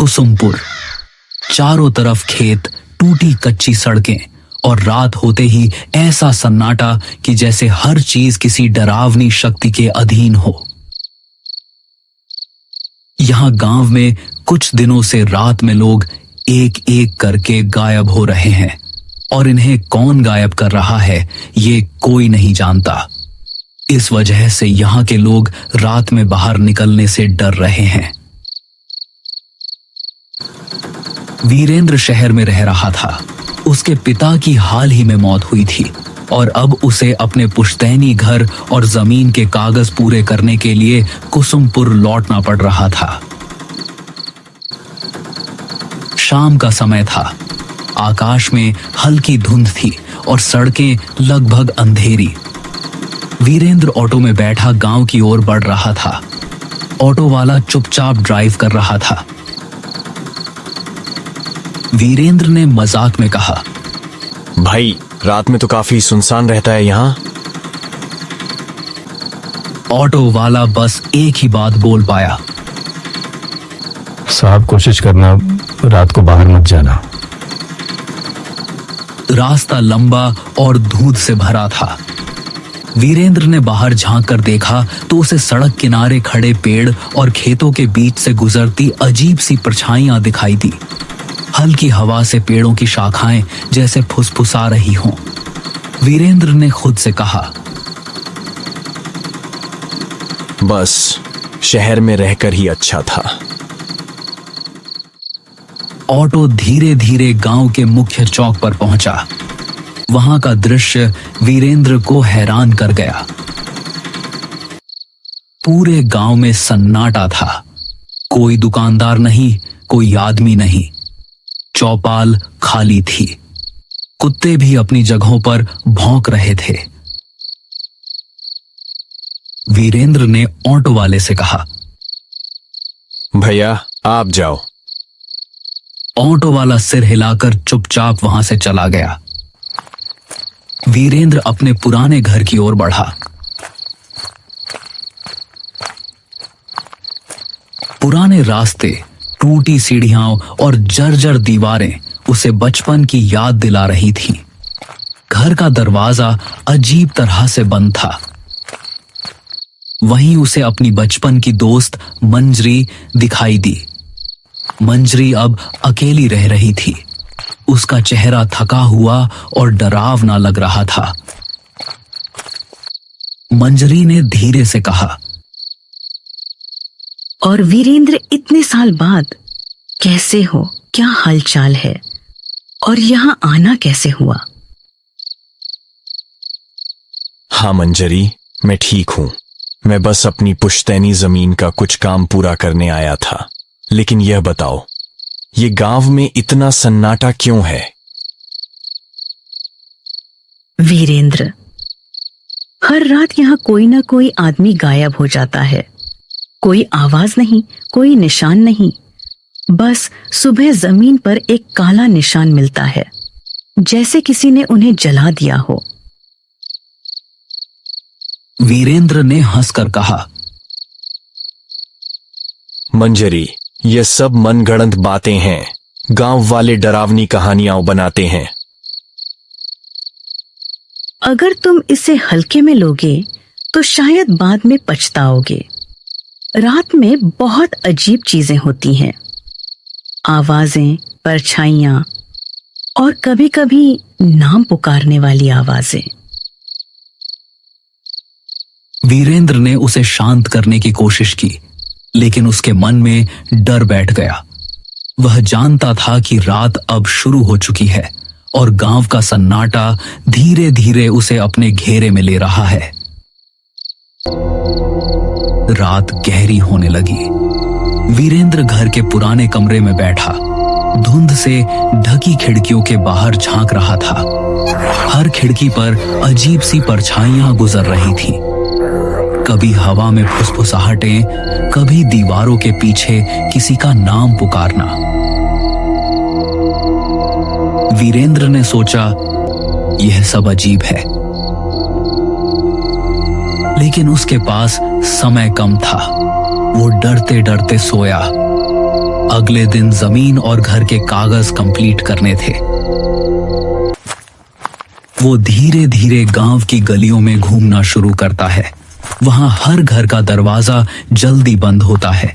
कुसुमपुर। चारों तरफ खेत, टूटी कच्ची सड़कें और रात होते ही ऐसा सन्नाटा कि जैसे हर चीज किसी डरावनी शक्ति के अधीन हो। यहां गांव में कुछ दिनों से रात में लोग एक एक करके गायब हो रहे हैं और इन्हें कौन गायब कर रहा है ये कोई नहीं जानता। इस वजह से यहां के लोग रात में बाहर निकलने से डर रहे हैं। वीरेंद्र शहर में रह रहा था। उसके पिता की हाल ही में मौत हुई थी और अब उसे अपने पुश्तैनी घर और जमीन के कागज पूरे करने के लिए कुसुमपुर लौटना पड़ रहा था। शाम का समय था। आकाश में हल्की धुंध थी और सड़कें लगभग अंधेरी। वीरेंद्र ऑटो में बैठा गांव की ओर बढ़ रहा था। ऑटो वाला चुपचाप ड्राइव कर रहा था। वीरेंद्र ने मजाक में कहा, भाई रात में तो काफी सुनसान रहता है यहाँ। ऑटो वाला बस एक ही बात बोल पाया, साहब कोशिश करना रात को बाहर मत जाना। रास्ता लंबा और धूंध से भरा था। वीरेंद्र ने बाहर झांक कर देखा तो उसे सड़क किनारे खड़े पेड़ और खेतों के बीच से गुजरती अजीब सी परछाइयां दिखाई दी। हल्की हवा से पेड़ों की शाखाएं जैसे फुसफुसा रही हों। वीरेंद्र ने खुद से कहा, बस शहर में रहकर ही अच्छा था। ऑटो धीरे धीरे गांव के मुख्य चौक पर पहुंचा। वहां का दृश्य वीरेंद्र को हैरान कर गया। पूरे गांव में सन्नाटा था। कोई दुकानदार नहीं, कोई आदमी नहीं। चौपाल खाली थी। कुत्ते भी अपनी जगहों पर भौंक रहे थे। वीरेंद्र ने ऑटो वाले से कहा, भैया आप जाओ। ऑटो वाला सिर हिलाकर चुपचाप वहां से चला गया। वीरेंद्र अपने पुराने घर की ओर बढ़ा। पुराने रास्ते, टूटी सीढ़ियां और जर्जर दीवारें उसे बचपन की याद दिला रही थीं। घर का दरवाजा अजीब तरह से बंद था। वहीं उसे अपनी बचपन की दोस्त मंजरी दिखाई दी। मंजरी अब अकेली रह रही थी। उसका चेहरा थका हुआ और डरावना लग रहा था। मंजरी ने धीरे से कहा, और वीरेंद्र इतने साल बाद कैसे हो, क्या हालचाल है और यहाँ आना कैसे हुआ? हाँ मंजरी, मैं ठीक हूं। मैं बस अपनी पुश्तैनी जमीन का कुछ काम पूरा करने आया था। लेकिन यह बताओ, ये गांव में इतना सन्नाटा क्यों है? वीरेंद्र, हर रात यहाँ कोई ना कोई आदमी गायब हो जाता है। कोई आवाज नहीं, कोई निशान नहीं। बस सुबह जमीन पर एक काला निशान मिलता है, जैसे किसी ने उन्हें जला दिया हो। वीरेंद्र ने हंसकर कहा, मंजरी, ये सब मनगढ़ंत बातें हैं। गांव वाले डरावनी कहानियां बनाते हैं। अगर तुम इसे हल्के में लोगे तो शायद बाद में पछताओगे। रात में बहुत अजीब चीजें होती हैं। आवाजें, परछाइयां और कभी-कभी नाम पुकारने वाली आवाजें। वीरेंद्र ने उसे शांत करने की कोशिश की, लेकिन उसके मन में डर बैठ गया। वह जानता था कि रात अब शुरू हो चुकी है और गांव का सन्नाटा धीरे धीरे उसे अपने घेरे में ले रहा है। रात गहरी होने लगी। वीरेंद्र घर के पुराने कमरे में बैठा, धुंध से ढकी खिड़कियों के बाहर झांक रहा था। हर खिड़की पर अजीब सी परछाइयां गुजर रही थीं। कभी हवा में फुसफुसाहटें, कभी दीवारों के पीछे किसी का नाम पुकारना। वीरेंद्र ने सोचा, यह सब अजीब है, लेकिन उसके पास समय कम था। वो डरते डरते सोया। अगले दिन जमीन और घर के कागज कंप्लीट करने थे। वो धीरे धीरे गांव की गलियों में घूमना शुरू करता है। वहां हर घर का दरवाजा जल्दी बंद होता है,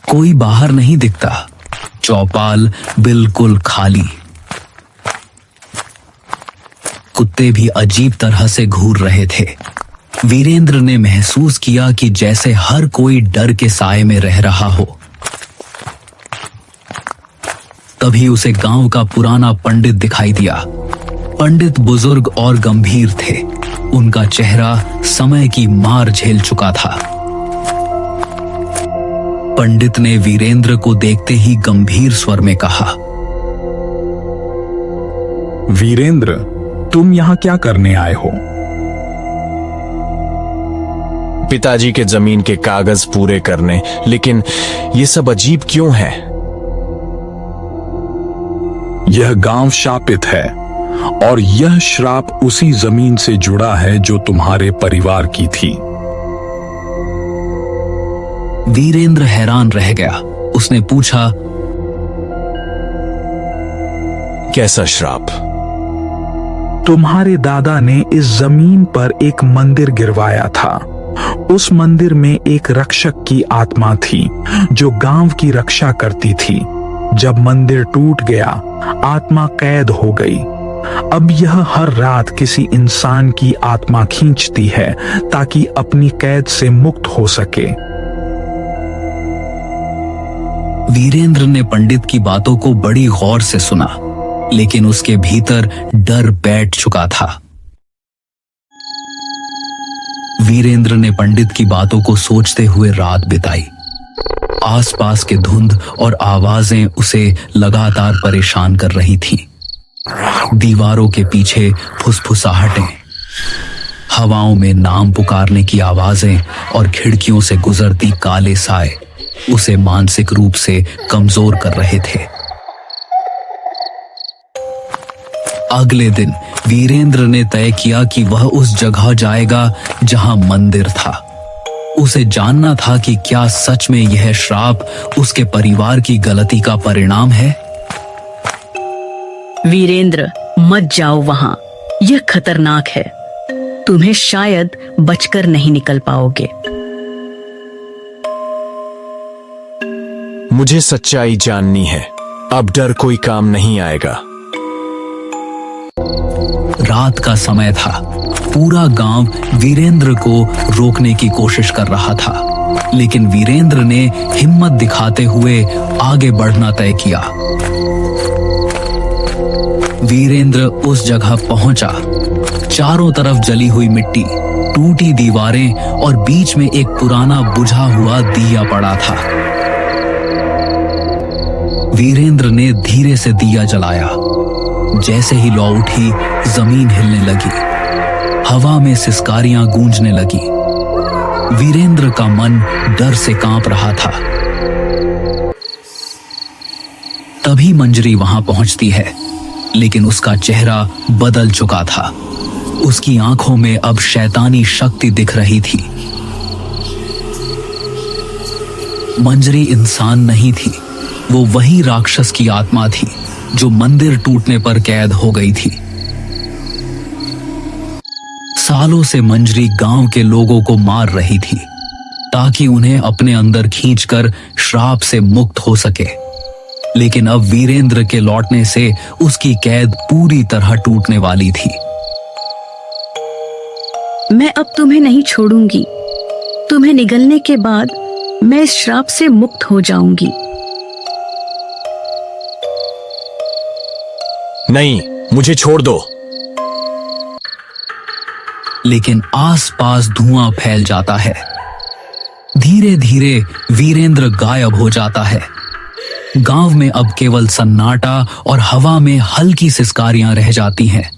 कोई बाहर नहीं दिखता, चौपाल बिल्कुल खाली। कुत्ते भी अजीब तरह से घूर रहे थे। वीरेंद्र ने महसूस किया कि जैसे हर कोई डर के साए में रह रहा हो। तभी उसे गांव का पुराना पंडित दिखाई दिया। पंडित बुजुर्ग और गंभीर थे। उनका चेहरा समय की मार झेल चुका था। पंडित ने वीरेंद्र को देखते ही गंभीर स्वर में कहा, वीरेंद्र, तुम यहां क्या करने आए हो? पिताजी के जमीन के कागज पूरे करने, लेकिन ये सब अजीब क्यों है? यह गांव शापित है और यह श्राप उसी जमीन से जुड़ा है जो तुम्हारे परिवार की थी। वीरेंद्र हैरान रह गया। उसने पूछा, कैसा श्राप? तुम्हारे दादा ने इस जमीन पर एक मंदिर गिरवाया था। उस मंदिर में एक रक्षक की आत्मा थी जो गांव की रक्षा करती थी। जब मंदिर टूट गया, आत्मा कैद हो गई। अब यह हर रात किसी इंसान की आत्मा खींचती है ताकि अपनी कैद से मुक्त हो सके। वीरेंद्र ने पंडित की बातों को बड़ी गौर से सुना, लेकिन उसके भीतर डर बैठ चुका था। वीरेंद्र ने पंडित की बातों को सोचते हुए रात बिताई। आसपास के धुंध और आवाजें उसे लगातार परेशान कर रही थीं। दीवारों के पीछे फुसफुसाहटें, हवाओं में नाम पुकारने की आवाजें और खिड़कियों से गुजरती काले साए उसे मानसिक रूप से कमजोर कर रहे थे। अगले दिन वीरेंद्र ने तय किया कि वह उस जगह जाएगा जहां मंदिर था। उसे जानना था कि क्या सच में यह श्राप उसके परिवार की गलती का परिणाम है। वीरेंद्र, मत जाओ वहां, यह खतरनाक है। तुम्हें शायद बचकर नहीं निकल पाओगे। मुझे सच्चाई जाननी है। अब डर कोई काम नहीं आएगा। रात का समय था। पूरा गांव वीरेंद्र को रोकने की कोशिश कर रहा था, लेकिन वीरेंद्र ने हिम्मत दिखाते हुए आगे बढ़ना तय किया। वीरेंद्र उस जगह पहुंचा। चारों तरफ जली हुई मिट्टी, टूटी दीवारें और बीच में एक पुराना बुझा हुआ दिया पड़ा था। वीरेंद्र ने धीरे से दिया जलाया। जैसे ही लौ उठी, जमीन हिलने लगी, हवा में सिसकारियां गूंजने लगी। वीरेंद्र का मन डर से कांप रहा था। तभी मंजरी वहां पहुंचती है, लेकिन उसका चेहरा बदल चुका था। उसकी आंखों में अब शैतानी शक्ति दिख रही थी। मंजरी इंसान नहीं थी, वो वही राक्षस की आत्मा थी जो मंदिर टूटने पर कैद हो गई थी। सालों से मंजरी गांव के लोगों को मार रही थी ताकि उन्हें अपने अंदर खींचकर श्राप से मुक्त हो सके, लेकिन अब वीरेंद्र के लौटने से उसकी कैद पूरी तरह टूटने वाली थी। मैं अब तुम्हें नहीं छोड़ूंगी। तुम्हें निगलने के बाद मैं इस श्राप से मुक्त हो जाऊंगी। नहीं, मुझे छोड़ दो। लेकिन आसपास धुआं फैल जाता है। धीरे धीरे वीरेंद्र गायब हो जाता है। गांव में अब केवल सन्नाटा और हवा में हल्की सिसकारियां रह जाती हैं।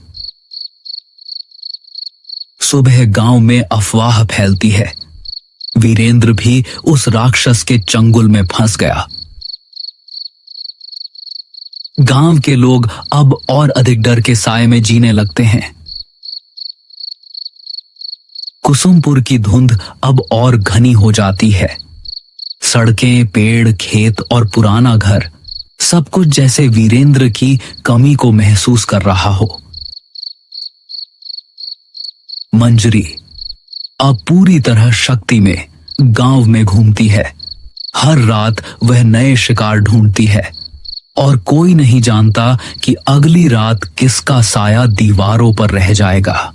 सुबह गांव में अफवाह फैलती है। वीरेंद्र भी उस राक्षस के चंगुल में फंस गया। गांव के लोग अब और अधिक डर के साए में जीने लगते हैं। कुसुमपुर की धुंध अब और घनी हो जाती है। सड़कें, पेड़, खेत और पुराना घर सब कुछ जैसे वीरेंद्र की कमी को महसूस कर रहा हो। मंजरी अब पूरी तरह शक्ति में गांव में घूमती है। हर रात वह नए शिकार ढूंढती है और कोई नहीं जानता कि अगली रात किसका साया दीवारों पर रह जाएगा।